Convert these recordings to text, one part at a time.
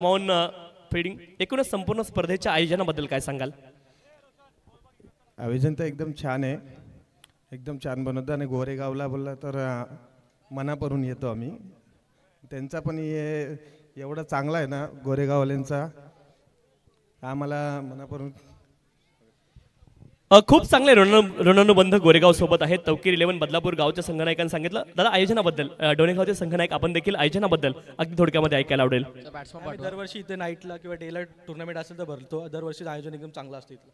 मौन फीडिंग एकूणच संपूर्ण स्पर्धेच्या आयोजनाबद्दल काय सांगाल? आयोजन तर एकदम छान आहे, एकदम छान बनवतं आणि गोरेगावला बोलला तर मनापासून येतो आम्ही. त्यांचा पण एवढा चांगला आहे ना गोरेगाववाल्यांचा, आम्हाला मनापासून खूप चांगले ऋणानुबंध गोरेगाव सोबत आहेत. तवकीर 11 बदलापूर गावच्या संघनायकांनी सांगितलं. दादा आयोजनाबद्दल, डोणेगावचे संघनायक आपण देखील आयोजनाबद्दल अगदी थोडक्यामध्ये ऐकायला आवडेल. दरवर्षी इथे नाईटला किंवा डेला टुर्नामेंट असेल तर भरतो. दरवर्षी आयोजन एकदम चांगलं असतं इथलं.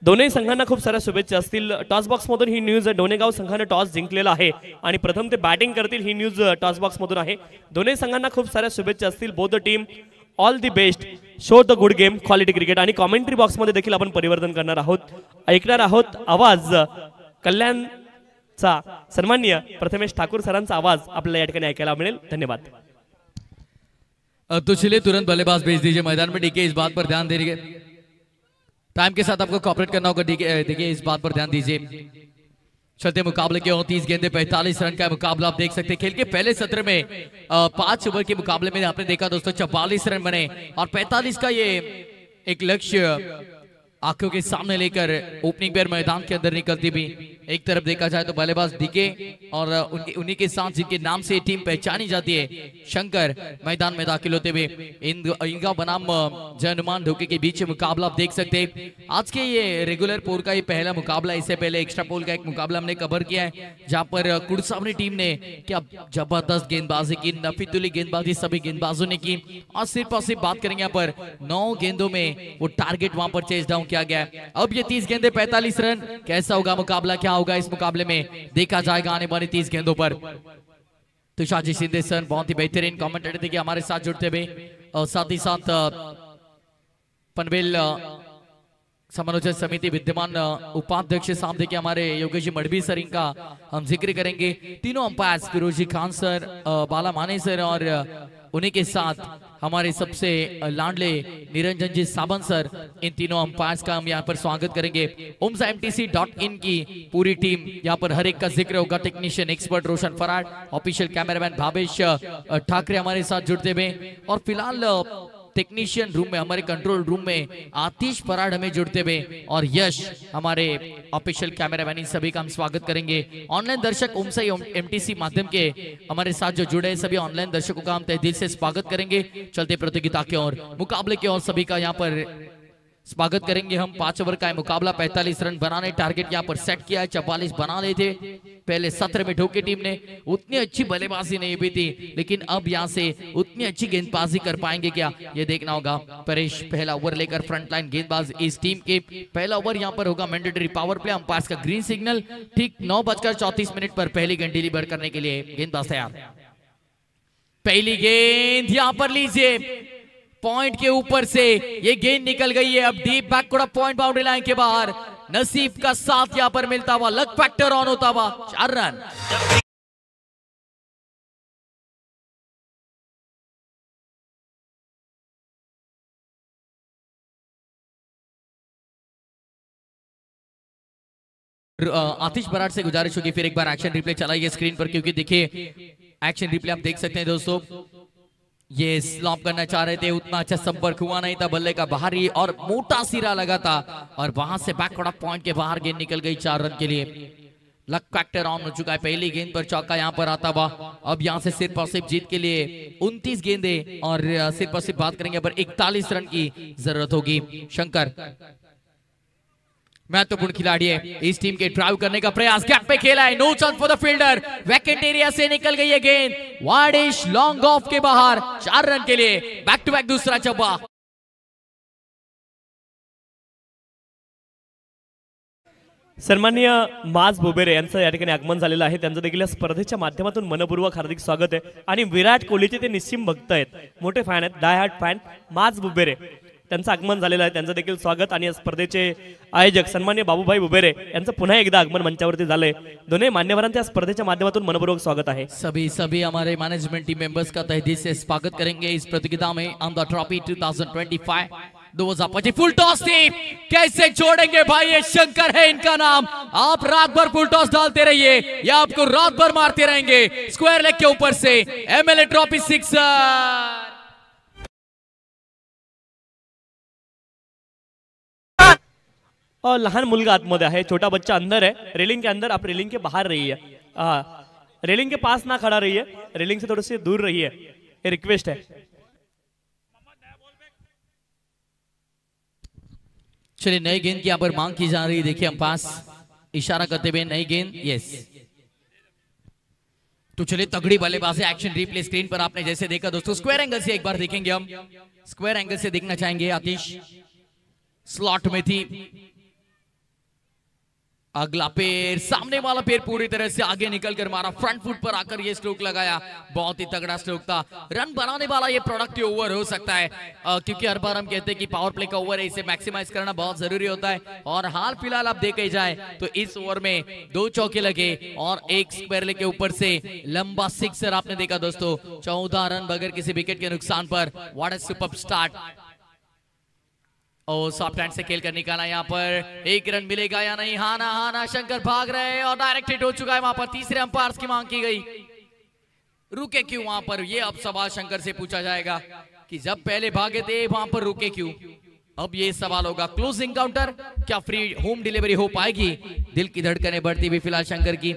दोन्ही संघांना खूप साऱ्या शुभेच्छा असतील. टॉस बॉक्स मधून ही न्यूज डोणेगाव संघाने टॉस जिंकलेला आहे आणि प्रथम ते बॅटिंग करतील ही न्यूज टॉस बॉक्स मधून आहे. दोन्ही संघांना खूप साऱ्या शुभेच्छा असतील. Both the team all the best, show the good game, quality cricket. आणि कॉमेंट्री बॉक्स मध्ये देखील आपण परिवर्तन करणार आहोत, ऐकणार आहोत आवाज कल्याणचा सन्माननीय प्रथमेश ठाकूर सरांचा आवाज आपल्याला या ठिकाणी ऐकायला मिळेल. धन्यवाद. तो चलिए तुरंत बल्लेबाज भेज दीजिए मैदान में. डीके इस बात पर ध्यान दीजिए, टाइम के साथ आपको कॉपरेट करना होगा. देखिए इस बात पर ध्यान दीजिए. चलते मुकाबले के 29 गेंदे 45 रन का मुकाबला आप देख सकते हैं. खेल के पहले सत्र में 5 ओवर के मुकाबले में आपने देखा दोस्तों 44 रन बने और 45 का ये एक लक्ष्य आंखों के सामने लेकर ओपनिंग पेयर मैदान के अंदर निकलती भी. एक तरफ देखा जाए तो बल्लेबाज डीके और उन्हीं के साथ जिनके नाम से टीम पहचानी जाती है शंकर मैदान में दाखिल होते हुए इनका बनाम जय हनुमान ढोके के बीच मुकाबला आप देख सकते हैं. आज के ये रेगुलर पोल का ये पहला मुकाबला. इससे पहले एक्स्ट्रा पोल का एक मुकाबला हमने कवर किया है जहां पर कुड़सावनी टीम ने क्या जबरदस्त गेंदबाजी की, नफीतुली गेंदबाजी सभी गेंदबाजों ने की और सिर्फ और सिर्फ बात करेंगे यहाँ पर 9 गेंदों में वो टारगेट वहां पर चेस डाउन किया गया. अब ये 30 गेंदे 45 रन, कैसा होगा मुकाबला, क्या होगा इस मुकाबले में देखा जाएगा आने वाली 30 गेंदों पर. तुषार जी सिंधे सर बहुत ही बेहतरीन कमेंटेटर थे कि हमारे साथ जुड़ते हुए और साथ ही साथ पनवेल समालोचन समिति विद्यमान उपाध्यक्ष साहब देखिए हमारे योगेश जी मडवी सर, इनका हम जिक्र करेंगे. तीनों अंपायर फिरोजी खान सर, बाला माने सर और उन्हीं के साथ हमारे सबसे लाडले निरंजन जी साबन सर. इन तीनों अंपायर्स का हम यहाँ पर स्वागत करेंगे. omsamtc.in की पूरी टीम यहाँ पर हर एक का जिक्र होगा. टेक्नीशियन एक्सपर्ट रोशन फराड, ऑफिशियल कैमरामैन भावेश ठाकरे हमारे साथ जुड़ते हुए और फिलहाल टेक्नीशियन रूम में, हमारे कंट्रोल रूम में आतिश फराड हमें जुड़ते हुए और यश हमारे ऑफिशियल कैमरामैन, इन सभी का हम स्वागत करेंगे. ऑनलाइन दर्शक ओमसाई एमटीसी माध्यम के हमारे साथ जो जुड़े हैं सभी ऑनलाइन दर्शकों का हम तहे दिल से स्वागत करेंगे. चलते प्रतियोगिता के और मुकाबले के और सभी का यहाँ पर स्वागत करेंगे. हम 5 ओवर का मुकाबला 45 रन बनाने टारगेट यहाँ पर सेट किया है. 44 बना ले थे पहले सत्र में. ढोके टीम ने उतनी अच्छी बल्लेबाजी नहीं भी थी, लेकिन अब यहाँ से उतनी अच्छी गेंदबाजी कर पाएंगे क्या, ये देखना होगा. परेश पहला ओवर लेकर फ्रंट लाइन गेंदबाज इस टीम के. पहला ओवर यहाँ पर होगा मैंडेटरी पावर प्ले. अंपायर का ग्रीन सिग्नल. ठीक 9:34 पर पहली गेंद डिलीवर करने के लिए गेंदबाज तैयार. पहली गेंद यहाँ पर लीजिए, पॉइंट के ऊपर से ये गेंद निकल गई है. अब deep back point boundary line के बाहर. नसीब का साथ यहां पर मिलता हुआ, लक फैक्टर ऑन होता हुआ. 4 रन. आतिश बराड़ से गुजारिश होगी फिर एक बार एक्शन रिप्ले चलाइए स्क्रीन पर, क्योंकि देखिए एक्शन रिप्ले आप देख सकते हैं दोस्तों. ये स्लॉप करना चाह रहे थे, उतना अच्छा संपर्क हुआ नहीं था. बल्ले का बाहरी और मोटा सिरा लगा था और वहां से बैक पॉइंट के बाहर गेंद निकल गई 4 रन के लिए. लक फैक्टर ऑन हो चुका है. पहली गेंद पर चौका यहां पर आता हुआ. अब यहां से सिर्फ और सिर्फ जीत के लिए 29 गेंदे और सिर्फ और सिर्फ बात करेंगे पर 41 रन की जरूरत होगी. शंकर महत्वपूर्ण खिलाड़ी है इस टीम के. ड्राइव करने का प्रयास, गैप पे खेला है, no chance for the fielder. Vacant area से निकल गई है गेंद, वाडिश लॉन्ग ऑफ के बाहर. 4 रन के लिए. बैक टू बैक दूसरा चौका. सन्माननीय माज बुबेरे यांचं या ठिकाणी आगमन झालेलं आहे. त्यांचं देखील या स्पर्धेच्या माध्यमातून मनपूर्वक हार्दिक स्वागत आहे. आणि विराट कोहलीचे ते निस्सीम भक्त आहेत, मोठे फॅन आहेत, डाय हार्ट फॅन. माज बुबेरे त्यांचं आगमन झालेलं आहे, त्यांचं देखील स्वागत. आणि या स्पर्धेचे आयोजक सन्माननीय बाबूभाई बुबेरे यांचं पुन्हा एकदा आगमन मंचावरती झालंय. दोन्ही मान्यवरांच्या स्पर्धेच्या माध्यमातून मनपूर्वक स्वागत आहे. सभी हमारे मैनेजमेंट टीम मेंबर्स का तहे दिल से स्वागत करेंगे इस प्रतियोगिता में. On the trophy 2025 2025 full toss थी, कैसे छोड़ेंगे भाई, ये शंकर है इनका नाम. आप रात भर फुल टॉस डालते रहिए, ये आपको रात भर मारते रहेंगे. स्क्वायर लेग के ऊपर से MLA ट्रॉफी 6 और लहान मुलगा आतमध्ये आहे, छोटा बच्चा अंदर है, रेलिंग के अंदर, आप रेलिंग के बाहर रहिए, रेलिंग के पास ना खड़ा रहिए, रेलिंग से थोड़े से दूर रहिए, ये रिक्वेस्ट है। चलिए नई गेंद की यहाँ पर मांग की जा रही है, देखिए हम पास इशारा करते हुए नई गेंद, यस। तो चलिए तगड़ी बल्लेबाजी, एक्शन रिप्ले स्क्रीन पर आपने जैसे देखा दोस्तों, स्क्वायर एंगल से एक बार देखेंगे हम, स्क्वायर एंगल से देखना चाहेंगे। आतिश स्लॉट में थी, अगला पैर, सामने वाला पैर पूरी तरह से आगे निकल कर मारा, फ्रंट फुट पर आकर ये स्ट्रोक लगाया, बहुत ही तगड़ा स्ट्रोक था। रन बनाने वाला ये प्रोडक्टिव ओवर हो सकता है, क्योंकि हर बार हम कहते हैं कि पावर प्ले का ओवर है, इसे मैक्सिमाइज करना बहुत जरूरी होता है। और हाल फिलहाल आप देखे जाए तो इस ओवर में 2 चौके लगे और 1 स्क्वायर लेग के ऊपर से लंबा सिक्सर आपने देखा दोस्तों। 14 रन बगैर किसी विकेट के नुकसान पर, व्हाट अ सुपर्ब स्टार्ट। और सॉफ्ट हैंड से खेल कर निकाला, यहाँ पर 1 रन मिलेगा या नहीं, हाना हाना शंकर भाग रहे हैं और डायरेक्ट हिट हो चुका है। वहां पर तीसरे अंपायर्स की मांग की गई, रुके क्यों वहां पर, ये अब सवाल शंकर से पूछा जाएगा कि जब पहले भागे थे वहां पर रुके क्यों। अब ये सवाल होगा, क्लोजिंग काउंटर, क्या फ्री होम डिलीवरी हो पाएगी। दिल की धड़कनें बढ़ती हुई फिलहाल शंकर की।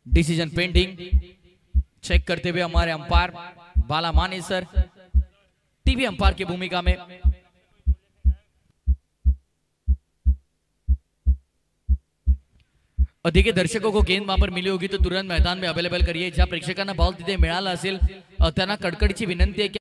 डिसीजन पेंडिंग, चेक करते हुए हमारे अंपायर बाला माने सर, टीवी अंपायर की भूमिका में। और देखिए दर्शकों को गेंद वहां पर मिली होगी तो तुरंत मैदान में अवेलेबल करिए, ज्या प्रेक्षकांना बॉल तिथे मिळाला असेल त्यांना कडकडीची विनंती आहे की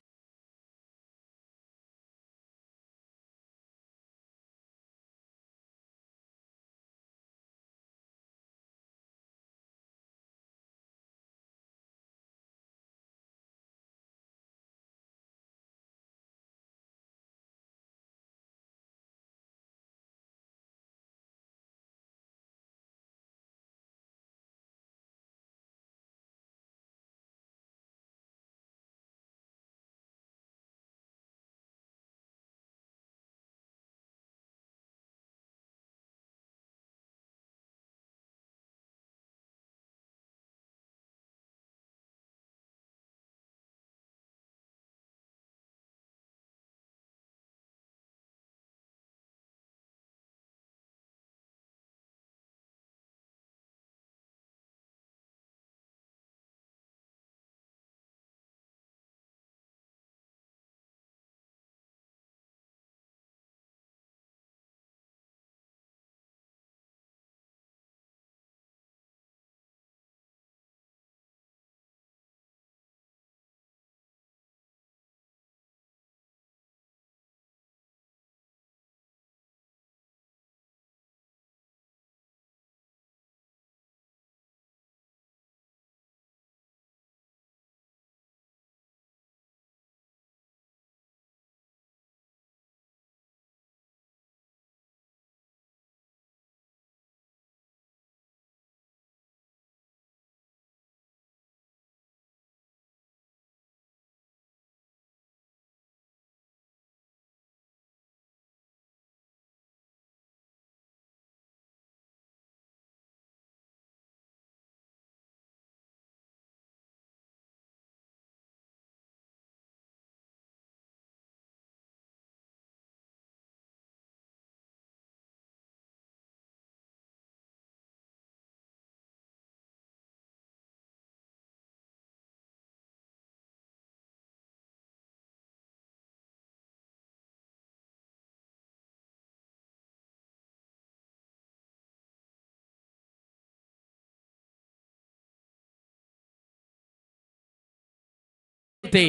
ते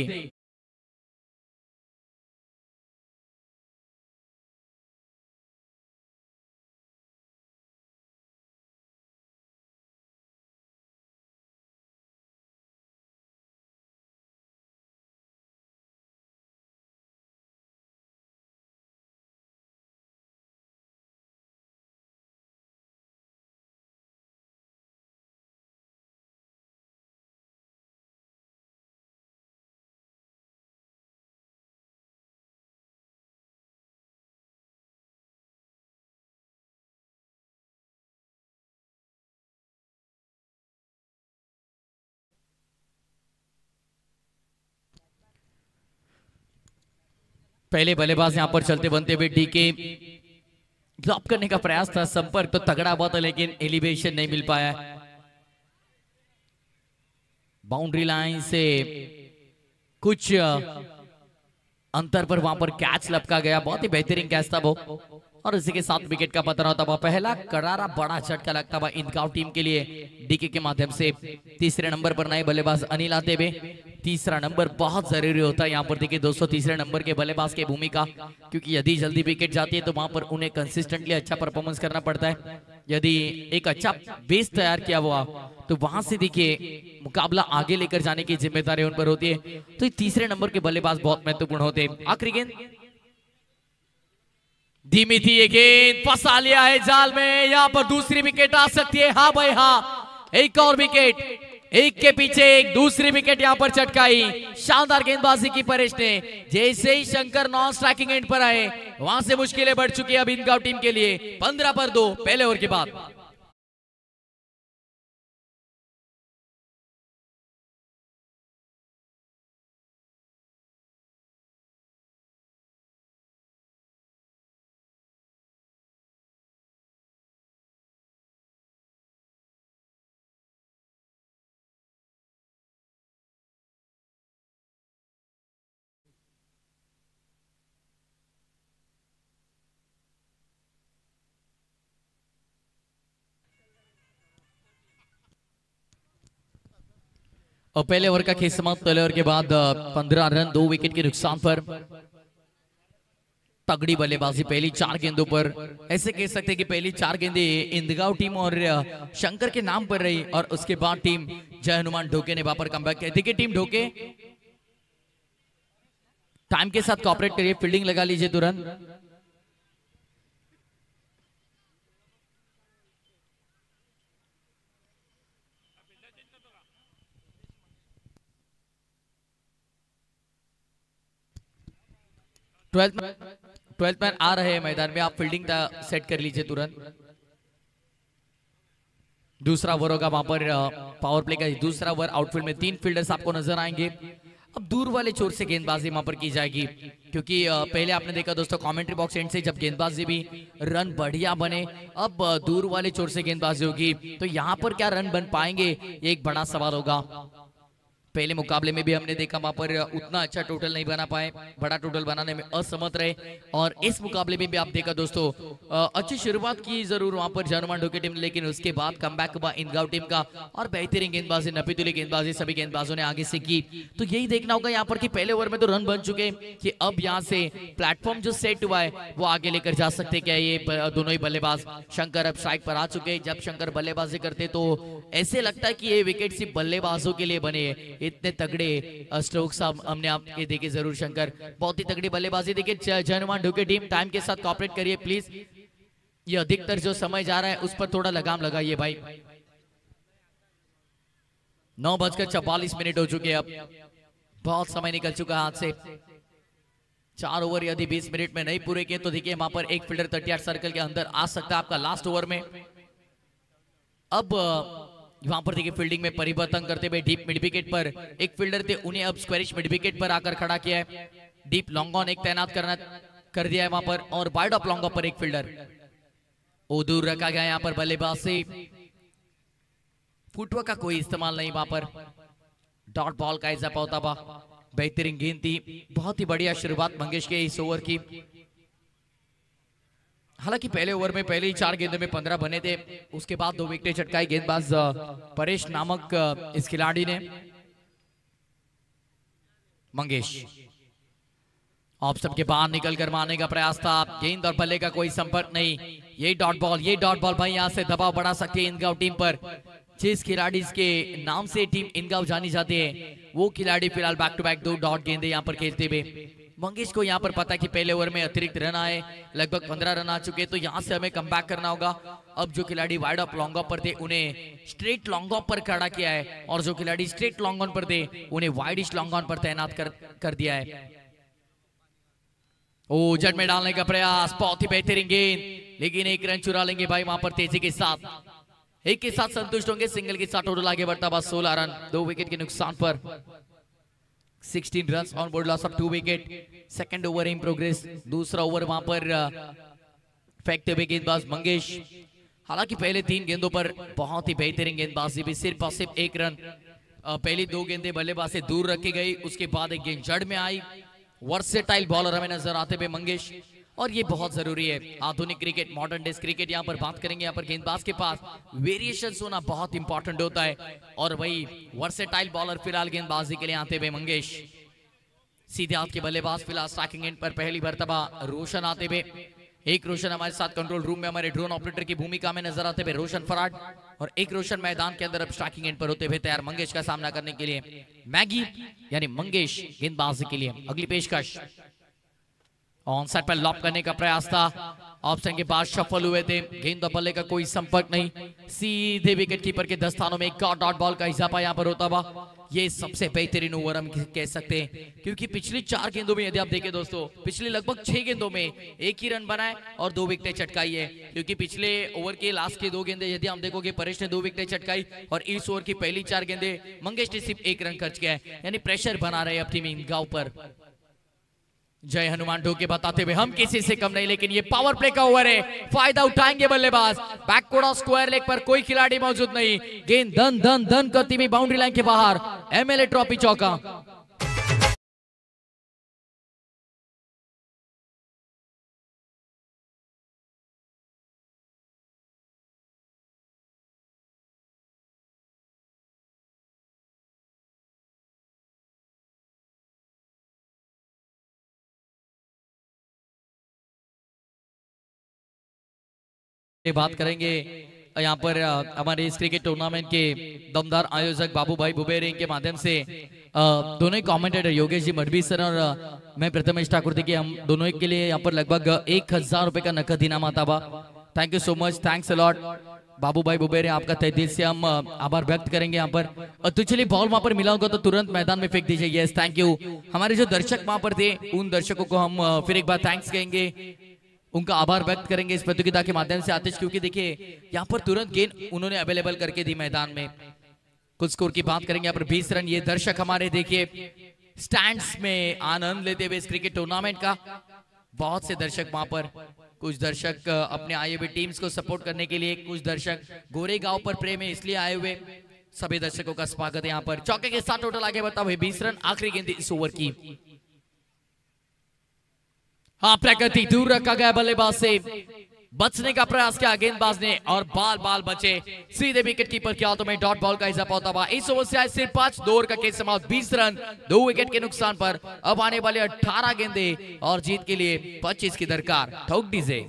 पहले बल्लेबाज यहां पर चलते बनते हुए डीके ड्रॉप करने का प्रयास था, संपर्क तो तगड़ा हुआ था लेकिन एलिवेशन नहीं मिल पाया। बाउंड्री लाइन से कुछ अंतर पर वहां पर कैच लपका गया, बहुत ही बेहतरीन कैच था वो, और इसी के साथ विकेट का पतन होता हुआ पहला करारा बड़ा झटका लगता हुआ इनकाउ टीम के लिए डीके के माध्यम से। तीसरे नंबर पर नए बल्लेबाज अनिल आते हुए, तीसरा नंबर बहुत जरूरी होता है यहाँ पर। देखिए दोस्तों, तीसरे नंबर के बल्लेबाज की भूमिका, क्योंकि यदि जल्दी विकेट जाती है तो वहां पर उन्हें कंसिस्टेंटली अच्छा परफॉर्मेंस करना पड़ता है। यदि एक अच्छा बेस तैयार किया हुआ तो वहां से देखिए मुकाबला आगे लेकर जाने की जिम्मेदारी उन पर होती है। तो तीसरे नंबर के बल्लेबाज बहुत महत्वपूर्ण होते हैं। आखिरी गेंद धीमी थी, ये गेंद फंसा लिया है जाल में, यहाँ पर दूसरी विकेट आ सकती है। हाँ भाई हाँ, एक और विकेट, एक के पीछे एक, दूसरी विकेट यहाँ पर चटकाई। शानदार गेंदबाजी की परेश ने। जैसे ही शंकर नॉन स्ट्राइकिंग एंड पर आए वहां से मुश्किलें बढ़ चुकी है अब इनकाउ टीम के लिए। 15 पर 2 पहले ओवर के बाद। और पहले ओवर का खेल समाप्त। पहले ओवर के बाद 15 रन 2 विकेट के नुकसान पर। तगड़ी बल्लेबाजी पहली 4 गेंदों पर, ऐसे कह सकते हैं कि पहली 4 गेंदें इंदगांव टीम और शंकर के नाम पर रही, और उसके बाद टीम जय हनुमान ढोके ने वहां पर कमबैक किया। देखिए टीम ढोके टाइम के साथ कॉपरेट करिए, फील्डिंग लगा लीजिए तुरंत। ट्वेल्थ मैन आ रहे हैं मैदान में, आप फील्डिंग सेट कर लीजिए तुरंत। दूसरा ओवर होगा वहां पर पावर प्ले का। दूसरा ओवर आउटफील्ड में 3 फील्डर्स आपको नजर आएंगे। अब दूर वाले छोर से गेंदबाजी वहां पर की जाएगी, क्योंकि पहले आपने देखा दोस्तों कमेंट्री बॉक्स एंड से जब गेंदबाजी भी रन बढ़िया बने, अब दूर वाले छोर से गेंदबाजी होगी तो यहाँ पर क्या रन बन पाएंगे, ये एक बड़ा सवाल होगा। पहले मुकाबले में भी हमने देखा वहां पर उतना अच्छा टोटल नहीं बना पाए, बड़ा टोटल बनाने में असमर्थ रहे, और इस मुकाबले में भी आप देखा दोस्तों अच्छी शुरुआत की जरूर वहां पर हनुमान ढोके टीम, लेकिन उसके बाद कमबैक हुआ इनगांव टीम का, और बेहतरीन गेंदबाजी नपीतुली गेंदबाजी सभी गेंदबाजों ने आगे से की। तो यही देखना होगा यहाँ पर कि पहले ओवर में तो रन बन चुके कि अब यहाँ से प्लेटफॉर्म जो सेट हुआ है वो आगे लेकर जा सकते क्या ये दोनों ही बल्लेबाज। शंकर अब स्ट्राइक पर आ चुके, जब शंकर बल्लेबाजी करते तो ऐसे लगता है कि ये विकेट सिर्फ बल्लेबाजों के लिए बने, इतने तगड़े स्ट्रोक्स हमने आपके देखे जरूर। शंकर बहुत ही तगड़ी बल्लेबाजी देखिए। जय हनुमान ढोके टीम टाइम के साथ कॉपरेट करिए प्लीज, ये अधिकतर जो समय जा रहा है उस पर थोड़ा लगाम लगाइए भाई। 9:44 हो चुके, अब बहुत समय निकल चुका हाथ से। 4 ओवर यदि 20 मिनट में नहीं पूरे किए तो देखिए वहां पर एक फील्डर 38 सर्कल के अंदर आ सकता है आपका लास्ट ओवर में। अब वहां पर देखिए फील्डिंग में परिवर्तन करते हुए डीप मिड विकेट पर एक फील्डर थे, उन्हें अब स्क्वेरिश मिड विकेट पर आकर खड़ा किया है। डीप लॉन्ग ऑन एक तैनात कर दिया है वहां पर, और वाइड ऑफ लॉन्ग ऑन पर एक फील्डर वो दूर रखा गया। यहाँ पर बल्लेबाज से फुटवर्क का कोई इस्तेमाल नहीं, वहां पर डॉट बॉल का इजाफा होता हुआ बेहतरीन गेंद थी। बहुत ही बढ़िया शुरुआत मंगेश के इस ओवर की। हालांकि पहले ओवर में पहले ही 4 गेंदों में 15 बने थे, उसके बाद 2 विकेटें चटकाई गेंदबाज परेश नामक इस खिलाड़ी ने। मंगेश ऑफ स्टंप के बाहर निकलकर मारने का प्रयास था, गेंद और बल्ले का कोई संपर्क नहीं। ये डॉट बॉल भाई यहाँ से दबाव बढ़ा सकती है इनगांव टीम पर। जिस खिलाड़ी के नाम से टीम इनगांव जानी जाती है वो खिलाड़ी फिलहाल बैक टू बैक 2 डॉट गेंदे यहाँ पर खेलते हुए। मंगेश को यहाँ पर पता है कि पहले ओवर में अतिरिक्त रन आए, लगभग 15 रन आ चुके, तो यहाँ से हमें कमबैक करना होगा। अब जो खिलाड़ी वाइड ऑफ लॉन्ग ऑफ पर थे उन्हें स्ट्रेट लॉन्ग ऑफ पर खड़ा किया है, और जो खिलाड़ी स्ट्रेट लॉन्ग ऑन पर थे उन्हें वाइडिश लॉन्ग ऑन पर तैनात कर दिया है। ओ जट में डालने का प्रयास, बहुत ही बेहतरीन गेंद, लेकिन 1 रन चुरा लेंगे भाई वहां पर तेजी के साथ। 1 के साथ संतुष्ट होंगे, सिंगल के साथ टोटल आगे बढ़ता बस 16 रन 2 विकेट के नुकसान पर। 16 run on board, loss of 2 wicket. Second over in progress, दूसरा ओवर वहां पर फेंकते हुए गेंदबाज मंगेश। हालांकि पहले 3 गेंदों पर बहुत ही बेहतरीन गेंदबाजी भी, सिर्फ और सिर्फ 1 रन। पहली 2 गेंदें बल्लेबाज से दूर रखी गई, उसके बाद एक गेंद जड़ में आई। वर्सेटाइल बॉलर हमें नजर आते हुए मंगेश, और ये बहुत जरूरी है आधुनिक क्रिकेट, मॉडर्न डेज क्रिकेट। यहाँ पर बात करेंगे, यहाँ पर गेंदबाज के पास वेरिएशंस होना बहुत इंपॉर्टेंट होता है, और वही वर्सेटाइल बॉलर फिलहाल गेंदबाजी के लिए आते हुए मंगेश। सीधे हाथ के बल्लेबाज फिलहाल स्ट्राइकिंग एंड पर पहली मर्तबा रोशन आते हुए। एक रोशन हमारे साथ कंट्रोल रूम में हमारे ड्रोन ऑपरेटर की भूमिका में नजर आते हुए रोशन फराड, और एक रोशन मैदान के अंदर अब स्ट्राइकिंग एंड पर होते हुए तैयार मंगेश का सामना करने के लिए। मैगी यानी मंगेश गेंदबाजी के लिए अगली पेशकश। ऑन साइड पर लॉप करने का प्रयास था, ऑप्शन के बाद शफल हुए थे, गेंद और बल्ले का कोई संपर्क नहीं, सीधे विकेट कीपर के दस्तानों में एक डॉट बॉल का इजाफा यहाँ पर होता हुआ। ये सबसे बेहतरीन ओवर हम कह सकते हैं, क्योंकि पिछली 4 गेंदों में यदि आप देखें दोस्तों, पिछले लगभग 6 गेंदों में 1 ही रन बनाए और 2 विकेटें चटकाई है। क्योंकि पिछले ओवर के लास्ट के 2 गेंदे यदि हम देखोगे, परेश ने 2 विकेटें चटकाई, और इस ओवर की पहली 4 गेंदे मंगेश ने सिर्फ 1 रन खर्च किया है, यानी प्रेशर बना रहे अपनी मीनगांव पर। जय हनुमान ढोके बताते हुए हम किसी से कम नहीं, लेकिन ये पावर प्ले का ओवर है, फायदा उठाएंगे बल्लेबाज। बैकवर्ड ऑफ स्क्वायर लेग पर कोई खिलाड़ी मौजूद नहीं, गेंद धन धन धन करती हुई बाउंड्री लाइन के बाहर। एमएलए ट्रॉफी चौका। बात करेंगे यहाँ पर हमारे इस क्रिकेट टूर्नामेंट के दमदार आयोजक बाबू भाई बुबेरे के माध्यम से दोनों ही कमेंटेटर योगेश जी मडवी सर और मैं प्रथमेश ठाकुर थे कि हम दोनों के लिए यहाँ पर लगभग 1000 रुपए का नकद इनाम आता हुआ। Thank you so much, thanks a lot Babu Bhai Bubere, आपका तहे दिल से हम आभार व्यक्त करेंगे। यहाँ पर तो चलिए बॉल वहां पर मिला होगा तो तुरंत मैदान में फेंक दीजिए। Yes thank you. हमारे जो दर्शक वहां पर थे उन दर्शकों को हम फिर एक बार थैंक्स कहेंगे, उनका आभार व्यक्त करेंगे इस प्रतियोगिता के माध्यम से आतिश, क्योंकि देखिए यहाँ पर तुरंत गेंद उन्होंने अवेलेबल करके दी मैदान में। कुछ स्कोर की बात करेंगे, यहाँ पर 20 रन। ये दर्शक हमारे देखिए स्टैंड्स में आनंद लेते हुए इस क्रिकेट टूर्नामेंट का, बहुत से दर्शक वहां पर, कुछ दर्शक अपने आए हुए टीम्स को सपोर्ट करने के लिए, कुछ दर्शक गोरेगांव पर प्रेम है इसलिए आए हुए। सभी दर्शकों का स्वागत है यहाँ पर। चौके के साथ टोटल आगे बढ़ता हुए 20 रन, आखिरी गेंद इस ओवर की। हाँ, प्रकृति दूर रखा गया बल्लेबाज से, बचने का प्रयास किया गेंदबाज ने और बाल बाल बचे। सीधे विकेट कीपर के हाथों में डॉट बॉल का इजाफा होता हुआ। इस ओवर से आए सिर्फ 5, 2 ओवर का खेल समाप्त, 20 रन 2 विकेट के नुकसान पर। अब आने वाले 18 गेंदे और जीत के लिए 25 की दरकार। ठोक डीजे।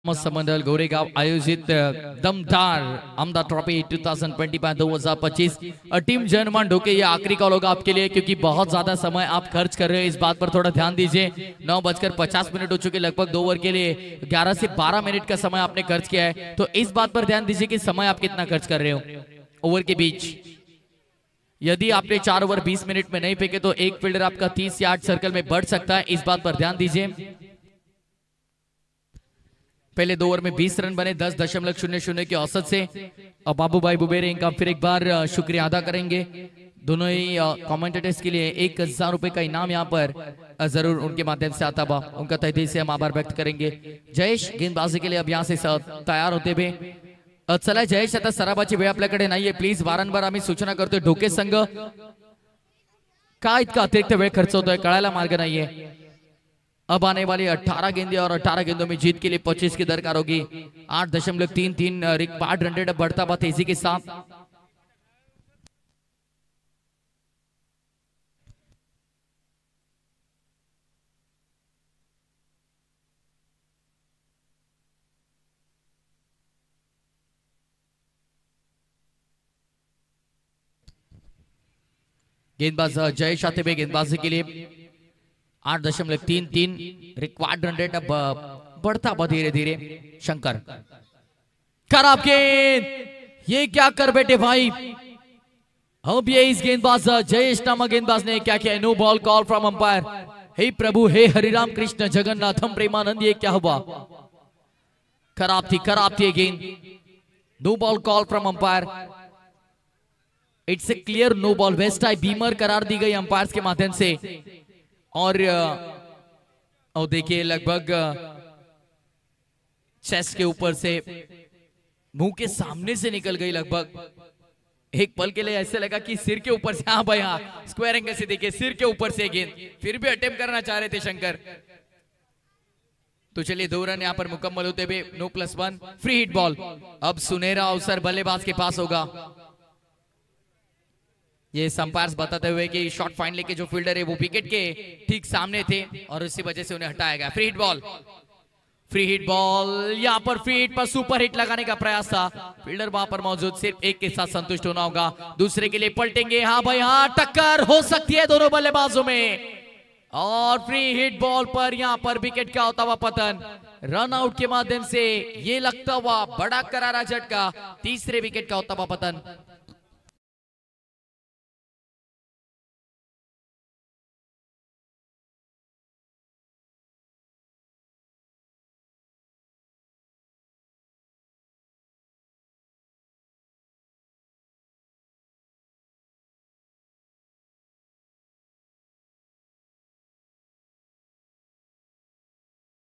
समंडल गोरेगांव आयोजित दमदार आमदार ट्रॉफी 2025 टीम जय हनुमान ढोके, ये आखिरी कॉल होगा आपके लिए, क्योंकि बहुत ज्यादा समय आप खर्च कर रहे हो, इस बात पर थोड़ा ध्यान दीजिए। 9:50 हो चुके, लगभग 2 ओवर के लिए 11 से 12 मिनट का समय आपने खर्च किया है, तो इस बात पर ध्यान दीजिए कि समय आप कितना खर्च कर रहे हो ओवर के बीच। यदि आपने 4 ओवर 20 मिनट में नहीं फेंके तो एक फील्डर आपका 30 यार्ड सर्कल में बढ़ सकता है, इस बात पर ध्यान दीजिए। पहले 2 ओवर में 20 रन बने 10.00 की औसत से। और बाबू भाई बुबेरे इनका फिर एक बार शुक्रिया अदा करेंगे। दोनों ही कमेंटेटर्स के लिए 1000 रुपए का इनाम यहाँ पर जरूर उनके माध्यम से आता हुआ, उनका तहे दिल से हम आभार व्यक्त करेंगे। जयेश गेंदबाजी के लिए अब यहाँ से तैयार होते हुए चला। जयेश आता सराबाची वेळ आपल्याकडे नाहीये, प्लीज वारंवार आम्ही सूचना करतोय, ढोके संघ का इतका अतिरिक्त वेळ खर्च होतोय कळायला मार्ग नाहीये। अब आने वाली 18 गेंदें और 18 गेंदों में जीत के लिए 25 की दरकार होगी। 8.33 रिकॉर्ड रन रेट बढ़ता हुआ तेजी के साथ। गेंदबाज जय शातिबे गेंदबाजी के लिए 8.33 रिक्वायर्ड रन रेट अब बढ़ता हुआ धीरे धीरे। शंकर खराब गेंद, ये क्या कर बैठे भाई। अब ये इस गेंदबाज जयेश नामक गेंदबाज ने क्या किया। No ball call from umpire. हे प्रभु, हे हरिराम कृष्ण जगन्नाथम प्रेमानंद, ये क्या हुआ। खराब थी गेंद। No ball call from umpire. It's a clear no ball. Waist high beamer करार दी गई अंपायर्स के माध्यम से। और देखिए लगभग चेस्ट के ऊपर से मुंह के सामने से निकल गई। लगभग एक पल के लिए ऐसे लगा कि सिर के ऊपर से। हाँ भाई हाँ, स्क्वायर एंगल से देखिए सिर के ऊपर से गेंद। फिर भी अटेम्प्ट करना चाह रहे थे शंकर। तो चलिए 2 रन यहां पर मुकम्मल होते हुए नो +1 फ्री हिट बॉल। अब सुनहरा अवसर बल्लेबाज के पास होगा। ये अंपायर्स बताते हुए कि शॉट फाइनल के जो फील्डर है वो विकेट के ठीक सामने थे और उसी वजह से उन्हें हटाया गया। फ्री हिट बॉल यहाँ पर फ्री हिट पर सुपर हिट लगाने का प्रयास था। फील्डर वहां पर मौजूद, सिर्फ एक के साथ संतुष्ट होना होगा। दूसरे के लिए पलटेंगे। हाँ भाई हाँ, टक्कर हो सकती है दोनों बल्लेबाजों में। और फ्री हिट बॉल पर यहाँ पर विकेट का होता हुआ पतन। रन आउट के माध्यम से ये लगता हुआ बड़ा करारा झटका। तीसरे विकेट का होता हुआ पतन।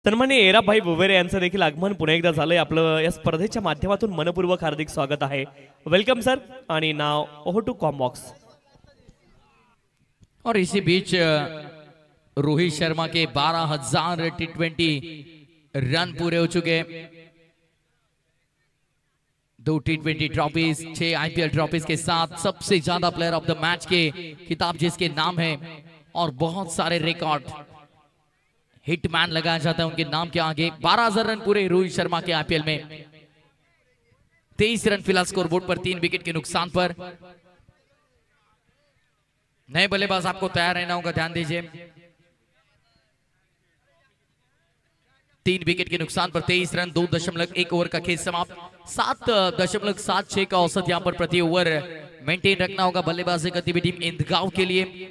सन्माननीय एराभाई वुवेरे यांचं देखील आगमन पुन्हा एकदा झालंय। आपलं या स्पर्धेच्या माध्यमातून मनपूर्वक हार्दिक स्वागत आहे। Welcome sir. आणि नाव ओव्हर टू कॉम्बॉक्स। और इसी बीच रोहित शर्मा के 12,000 T20 रन पूरे हो चुके। 2 T20 ट्रॉफीज, 6 IPL ट्रॉफीज के साथ सबसे ज्यादा प्लेयर ऑफ द मैच के खिताब जिसके नाम है और बहुत सारे रिकॉर्ड। हिटमैन लगाया जाता है उनके नाम के आगे। 12,000 रन पूरे रोहित शर्मा के आईपीएल में। 23 रन फिलहाल स्कोरबोर्ड पर 3 विकेट के नुकसान पर। नए बल्लेबाज आपको तैयार रहना होगा, ध्यान दीजिए। 3 विकेट के नुकसान पर 23 रन, 2.1 ओवर का खेल समाप्त। 7.76 का औसत यहां पर प्रति ओवर मेंटेन रखना होगा बल्लेबाजी करती हुई टीम इंदगांव के लिए।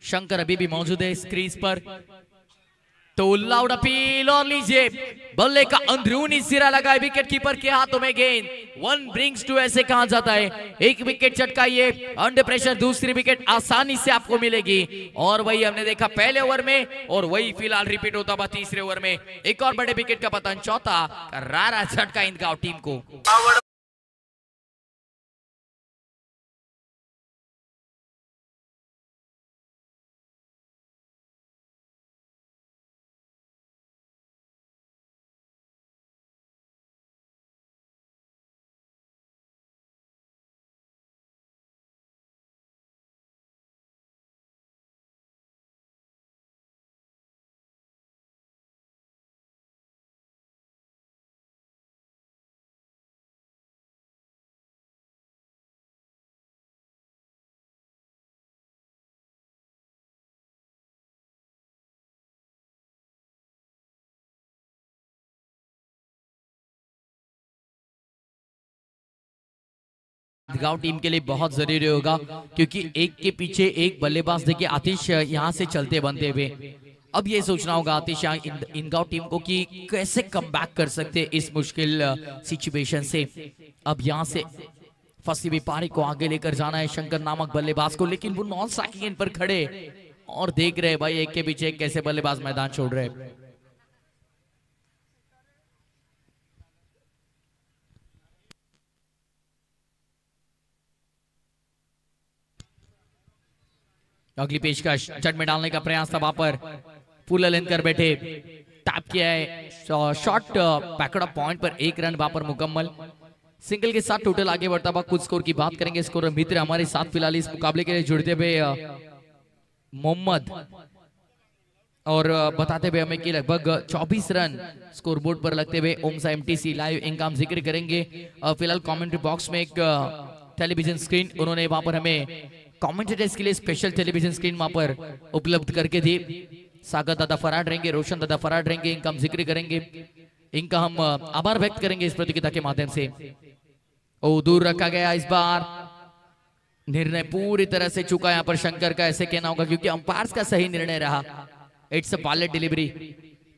शंकर अभी भी मौजूद है इस क्रीज पर। तो लाउड अपील और लीजिए, बल्ले का अंदरूनी सिरा लगा है विकेट कीपर के हाथों में गेंद। 1 ब्रिंग्स 2 ऐसे कहा जाता है। एक विकेट चटकाइए अंडर प्रेशर, दूसरी विकेट आसानी से आपको मिलेगी। और वही हमने देखा पहले ओवर में और वही फिलहाल रिपीट होता हुआ तीसरे ओवर में। एक और बड़े विकेट का पतन, चौथा करारा झटका इंदगांव टीम को। गांव टीम के लिए बहुत जरूरी होगा क्योंकि एक के पीछे एक बल्लेबाज देखिए आतिश यहां से चलते बनते हुए। अब ये सोचना होगा आतिश इंदगांव टीम को कि कैसे कमबैक कर सकते इस मुश्किल सिचुएशन से। अब यहां से फंसी हुई पारी को आगे लेकर जाना है शंकर नामक बल्लेबाज को, लेकिन वो नॉन स्ट्राइकिंग एंड पर खड़े और देख रहे भाई एक के पीछे एक कैसे बल्लेबाज मैदान छोड़ रहे। अगली पेशकश चट में डालने का प्रयास था वहां पर फुल लेंथ कर बैठे, टैप किया है, शॉट पैकड ऑफ पॉइंट पर 1 रन वहां पर मुकम्मल। सिंगल के साथ टोटल आगे बढ़ता हुआ कुछ स्कोर की बात करेंगे। स्कोर मित्र हमारे साथ फिलहाल इस मुकाबले के लिए जुड़ते हुए मोहम्मद और बताते हुए हमें कि लगभग 24 रन स्कोर बोर्ड पर लगते हुए ओम सा एमटीसी लाइव इनका हम जिक्र करेंगे। फिलहाल कमेंट्री बॉक्स में एक टेलीविजन स्क्रीन उन्होंने वहां पर हमें कमेंटेटर्स के लिए स्पेशल टेलीविजन स्क्रीन वहां पर उपलब्ध करके दी। सागर दादा फराड रहेंगे, रोशन दादा फराड रहेंगे, इनका हम जिक्र करेंगे, इनका हम आभार व्यक्त करेंगे इस प्रतियोगिता के माध्यम से। ओ दूर रखा गया इस बार, निर्णय पूरी तरह से चुका यहाँ पर शंकर का, ऐसे कहना होगा क्योंकि अंपायर्स का सही निर्णय रहा। It's a pilot delivery.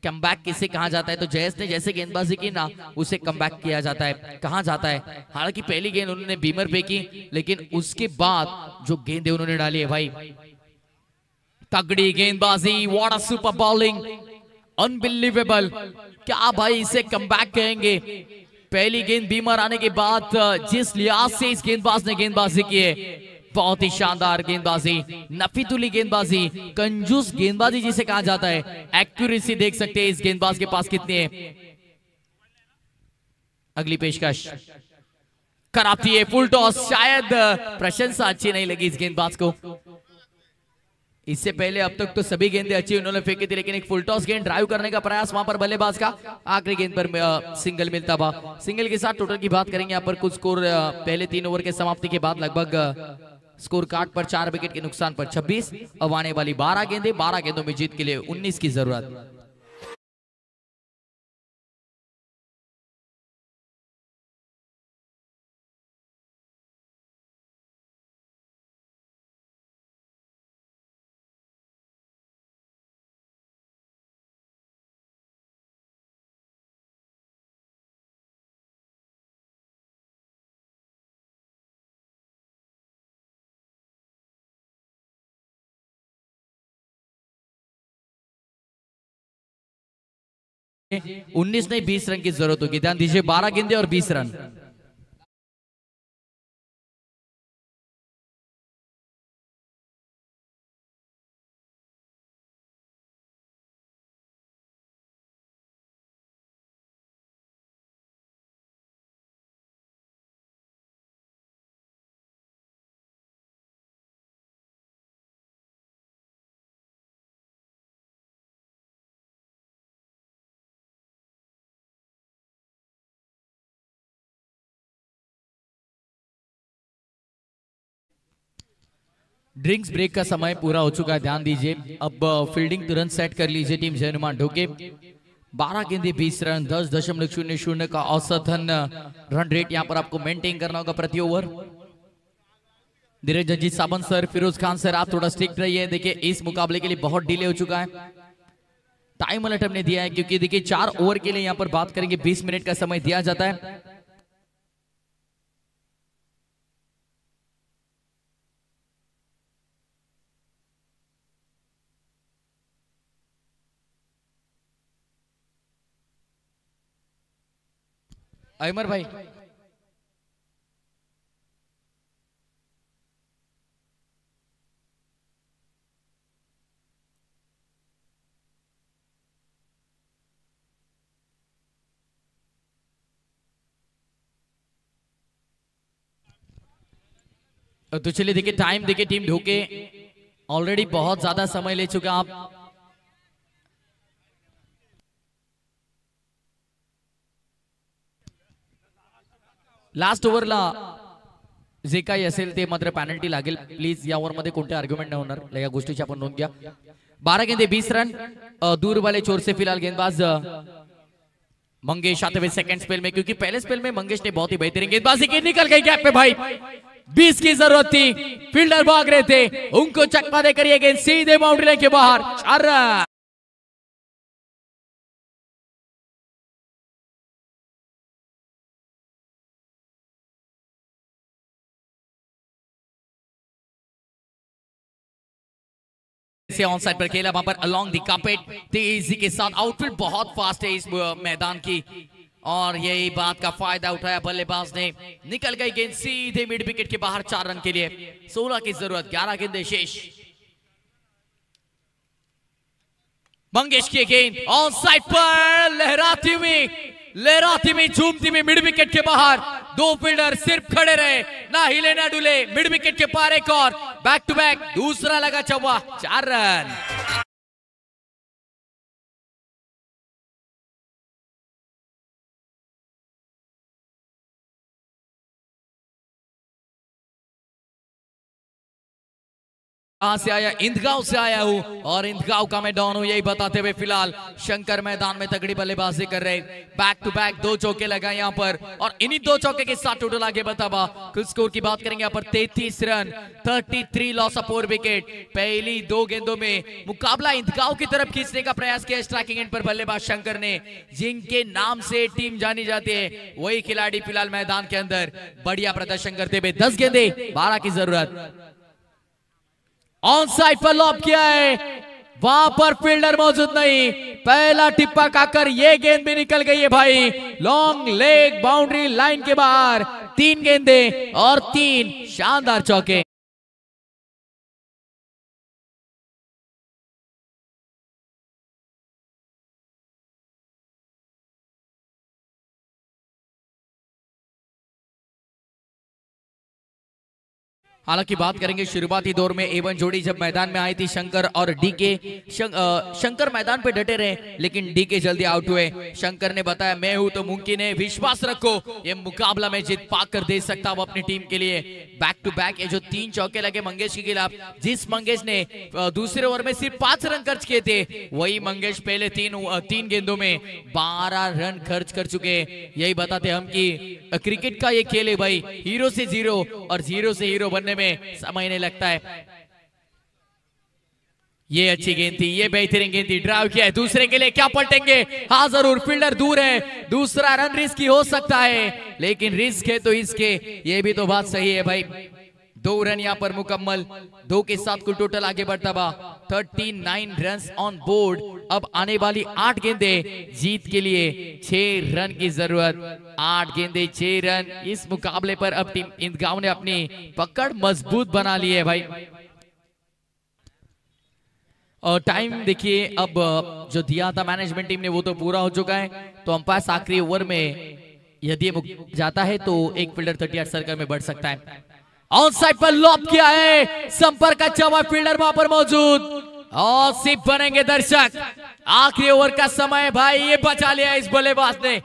Comeback किसे कहा जाता है, तो जयेश ने जैसे गेंदबाजी की ना उसे कमबैक किया जाता है, कहा जाता है। हालांकि पहली गेंद उन्होंने बीमर पे की, लेकिन उसके बाद जो गेंदें उन्होंने डाली है भाई, तगड़ी गेंदबाजी, what a super bowling, unbelievable. क्या भाई इसे कमबैक कहेंगे। पहली गेंद बीमर आने के बाद जिस लिहाज से इस गेंदबाज ने गेंदबाजी की है, बहुत ही शानदार गेंदबाजी, नफीतुली गेंदबाजी, कंजूस गेंदबाजी जिसे कहा जाता है। एक्यूरेसी देख सकते हैं इस गेंदबाज के पास कितनी है। अगली पेशकश कराती है, फुल टॉस। शायद प्रशंसा अच्छी नहीं लगी इस गेंदबाज को। इससे पहले अब तक तो सभी गेंदें अच्छी उन्होंने फेंकी थी, लेकिन एक फुल टॉस गेंद ड्राइव करने का प्रयास वहां पर बल्लेबाज का, आखिरी गेंद पर सिंगल मिलता हुआ। सिंगल के साथ टोटल की बात करेंगे यहाँ पर कुछ स्कोर पहले 3 ओवर के समाप्ति के बाद लगभग स्कोर कार्ड पर 4 विकेट के नुकसान पर 26। अब आने वाली 12 गेंदें, 12 गेंदों में जीत के लिए 19 की जरूरत। उन्नीस नहीं 20 रन की जरूरत होगी, ध्यान दीजिए। 12 गेंदे और 20 रन। ड्रिंक्स ब्रेक का समय पूरा हो चुका है, ध्यान दीजिए। अब फील्डिंग तुरंत सेट कर लीजिए टीम जय हनुमान ढोके। 12 गेंदे 20 रन, 10.00 का औसतन रन रेट यहाँ पर आपको मेंटेन करना होगा प्रति ओवर। धीरज अजीत सावंत सर, फिरोज खान सर, आप थोड़ा स्ट्रिक्ट रहिए। देखिए इस मुकाबले के लिए बहुत डिले हो चुका है, टाइम अलर्ट हमने दिया है, क्योंकि देखिए 4 ओवर के लिए यहाँ पर बात करेंगे 20 मिनट का समय दिया जाता है। अमर भाई, तो चलिए देखिए टाइम देखिए टीम ढोके ऑलरेडी बहुत ज्यादा समय ले चुका आप। लास्ट ओव्हरला जे काही असेल ते मात्र पेनल्टी लागेल। प्लीज या ओव्हर मध्ये कोणते आर्ग्युमेंट नाही होणार, या गोष्टीची आपण नोंद घ्या। 12 गेंदे 20 रन, दूर वाले छोर से फिलहाल गेंदबाज मंगेश आते हुए सेकंड स्पेल में, क्योंकि पहले स्पेल में मंगेश ने बहुत ही बेहतरीन गेंदबाजी की, निकल गई गैप पे भाई। 20 की जरूरत थी, फील्डर भाग रहे थे, उनको चकमा देकर ये गेंद सीधे बाउंड्री लाइन के बाहर। 4 रन। से ऑन साइड पर खेला वहां पर अलोंग द कार्पेट, तेजी के साथ। आउटफील्ड बहुत फास्ट है इस मैदान की, और यही बात का फायदा उठाया बल्लेबाज ने। निकल गई गेंद सीधे मिड विकेट के बाहर 4 रन के लिए। 16 की जरूरत, 11 गेंदें शेष। मंगेश की गेंद ऑन साइड पर लहराती हुई झूमती हुई मिड विकेट के बाहर। दो फील्डर सिर्फ खड़े रहे, ना हिले ना डुले। मिड विकेट के पार एक और, बैक टू बैक दूसरा लगा चौवा, 4 रन। कहां से आया? इंदगांव से आया हूं और इंदगांव का मैं डॉन हूं, यही बताते हुए फिलहाल शंकर मैदान में तगड़ी बल्लेबाजी कर रहे। बैक टू बैक 2 चौके लगाए यहां पर और इन्हीं 2 चौके के साथ टोटल आगे बताबा। कुल स्कोर की बात करेंगे यहां पर 33 रन, 33 लॉस ऑफ 4 विकेट। पहली 2 गेंदों में मुकाबला इंदगांव की तरफ खींचने का प्रयास किया स्ट्राइकिंग एंड पर बल्लेबाज शंकर ने। जिनके नाम से टीम जानी जाती है वही खिलाड़ी फिलहाल मैदान के अंदर बढ़िया प्रदर्शन करते हुए। 10 गेंदे 12 की जरूरत। ऑन साइड पर लॉब किया है, वहां पर फील्डर मौजूद नहीं। पहला टिप्पा खाकर ये गेंद भी निकल गई है भाई, लॉन्ग लेग बाउंड्री लाइन के बाहर। 3 गेंदे और 3 शानदार चौके। हालांकि बात करेंगे शुरुआती दौर में A1 जोड़ी जब मैदान में आई थी शंकर और डीके। शंकर मैदान पे डटे रहे लेकिन डीके जल्दी आउट हुए। शंकर ने बताया मैं हूं तो मुमकिन है, विश्वास रखो ये मुकाबला मैं जीत पाकर दे सकता हूं अपनी टीम के लिए। बैक टू बैक ये जो 3 चौके लगे मंगेश के खिलाफ, जिस मंगेश ने दूसरे ओवर में सिर्फ 5 रन खर्च किए थे, वही मंगेश पहले 3 गेंदों में 12 रन खर्च कर चुके। यही बताते हम कि क्रिकेट का ये खेल है भाई, हीरो से जीरो और जीरो से हीरो बनने में समय नहीं लगता है। ये अच्छी गेंद थी, ये बेहतरीन गेंद थी, ड्राइव किया है। दूसरे के लिए क्या पलटेंगे? हाँ जरूर, फील्डर दूर है, दूसरा रन रिस्की हो सकता है लेकिन रिस्क है तो इसके, ये भी तो बात सही है भाई। 2 रन यहां पर मुकम्मल, 2 के साथ कुल टोटल आगे बढ़ता बा 39 रन ऑन बोर्ड। अब आने वाली 8 गेंदे जीत के लिए 6 रन की जरूरत। 8 गेंदे 6 रन। इस मुकाबले पर अब टीम इंदगांव ने अपनी पकड़ मजबूत बना ली है भाई। और टाइम देखिए अब जो दिया था मैनेजमेंट टीम ने वो तो पूरा हो चुका है। तो अंपायर आखिरी ओवर में यदि जाता है तो एक फील्डर 38 सर्कल में बढ़ सकता है। ऑन साइड पर लॉब किया है, संपर्क का चौवा, फील्डर वहां पर मौजूद और सिर्फ बनेंगे दर्शक। आखिरी ओवर का समय भाई, ये बचा लिया इस बल्लेबाज ने।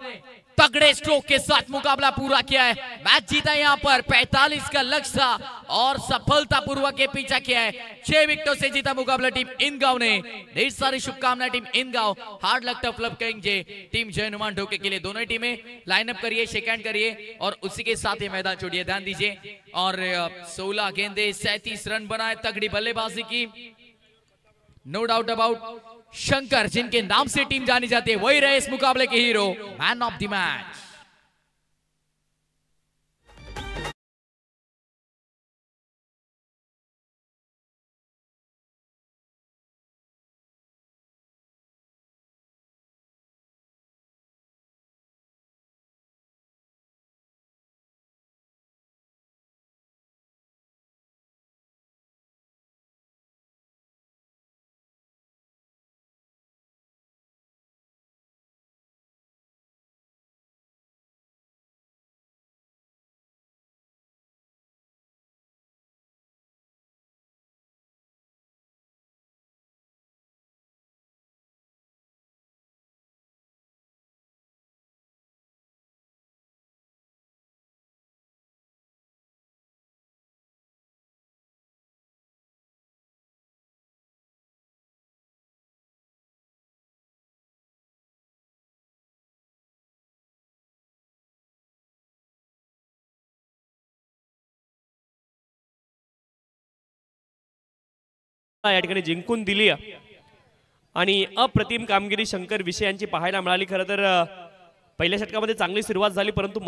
तगड़े स्ट्रोक के साथ मुकाबला पूरा किया है, मैच जीता यहाँ पर। 45 का लक्ष्य था और सफलतापूर्वक ये पीछा किया है। 6 विकेटों से जीता मुकाबला टीम इंदगांव ने। ढेर सारी शुभकामनाएं team Indgaon. Hard luck tough luck कहेंगे टीम जय हनुमान ढोके के लिए। दोनों टीमें लाइनअप करिए, शेक हैंड करिए और उसी के साथ ये मैदान छोड़िए, ध्यान दीजिए। और 16 गेंदे 37 रन बनाए, तगड़ी बल्लेबाजी की, नो डाउट अबाउट। शंकर जिनके नाम से टीम जानी जाती है वही रहे इस मुकाबले के hero, man of the match. या ठिकाणी जिंकून दिली आणि अप्रतिम कामगिरी शंकर विषयांची पाहायला मिळाली। खरं तर पहिल्या षटकामध्ये चांगली सुरुवात झाली परंतु